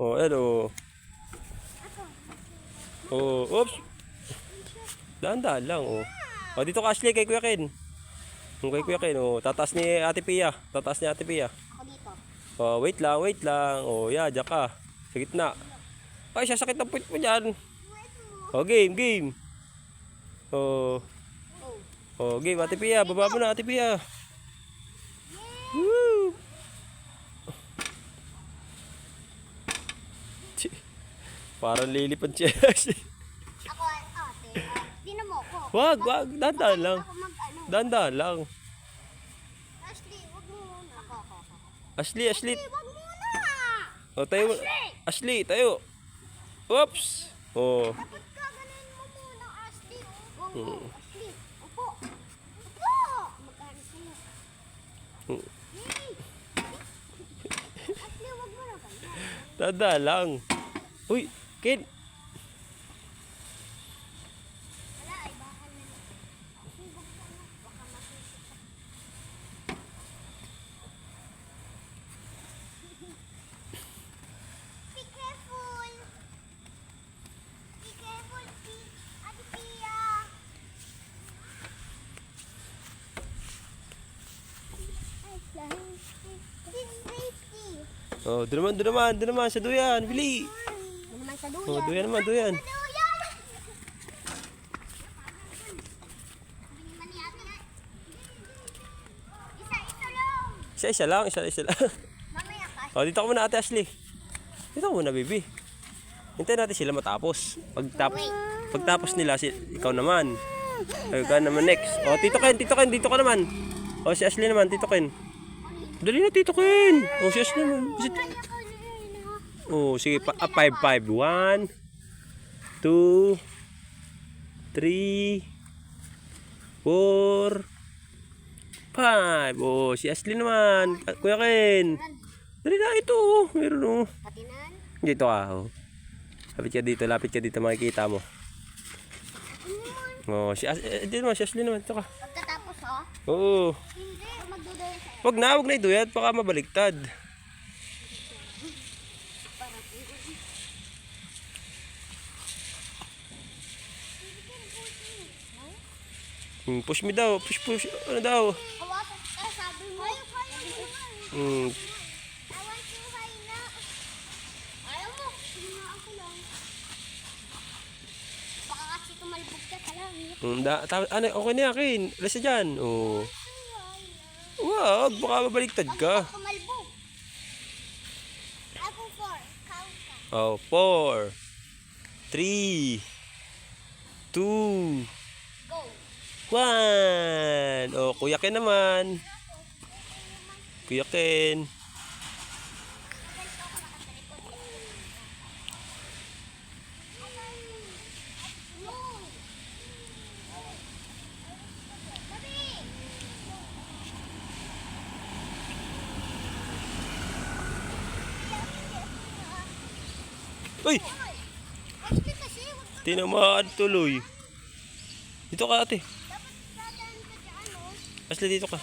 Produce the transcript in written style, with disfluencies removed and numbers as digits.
Oh, hello. Oh, oops. Dahan-dahan lang, oh. Oh, dito ka, Ashley, kay Kuya Ken. Kay Kuya Ken, oh. Tataas ni Ate Pia. Tataas ni Ate Pia. Ako dito. Oh, wait lang, wait lang. Oh, yeah, diyan ka. Sa gitna. Ay, sasakit ang puwit mo dyan. Oh, game, game. Oh, oh, game, Ate Pia. Baba mo na, Ate Pia. Woo! Parang lilipad siya. Ako, ate. Dino mo ko. Wag, wag. Dahan-dahan lang. Ako mag-ano. Dahan-dahan lang. Ashley, wag mo muna. Ako. Ashley, Ashley. Wag muna! Oh, tayo. Ashley, tayo. Oops. Oh. Dapat gaganin mo muna, Ashley. Go. Ashley, upo. Upo! Mag-ano sa'yo. Yay! Ashley, wag mo na ganyan. Dahan-dahan lang. Uy, Ken. Wala, ay bakal na. Ashley, buksan mo. Baka masisip ka. Be careful! Be careful, Ate Pia! Safety! Oh, doon naman, sa duyan. Bili. Ano naman sa duyan? Oh, duyan naman, duyan. Duyan! Bili man ni ate. Isa-isa lang! Isa-isa lang, isa-isa lang. Mamaya ka. Oh, dito ka muna, Ate Ashley. Dito ka muna, baby. Hintayin natin sila matapos. Pagtapos nila, ikaw naman. Ikaw naman next. Oh, Tito Ken, dito ka naman. Oh, si Ashley naman, Tito Ken. Dali na, Tito Ken. Oh, si Ashley naman. Oh, sige, 5-5. 1, 2, 3, 4, 5. Oh, si Ashley naman. Kuya Ken. Dali na, ito. Oh. Meron, oh. Patinan. Dito ka, oh. Lapit ka dito, makikita mo. Oh, dito naman, si Ashley naman. Ito ka. Pagkatapos, oh. Oo. Hindi. Magduduyan sa'yo. Wag na iduyat, baka mabaliktad. Push me daw, push. Ano daw? Hawakan ka, sabi mo. Ayaw mo. Hmm, I want to high na. Ayaw mo. Sige nga ako lang. Baka kasi tumalbog ka lang. ano, okay na akin. Alas na dyan. Oh. Wag, baka mabaliktad ka. Tumalbog. Ako 4. Count ka. Oh, 4, 3, 2, Go. 1. Oh, Kuya Ken naman. Kuya Ken. Uy! Ashley kasi, wag ka. Tinamaan tuloy. Dito ka, ate. Dapat dadaan ka dyan, oh. Ashley, dito ka.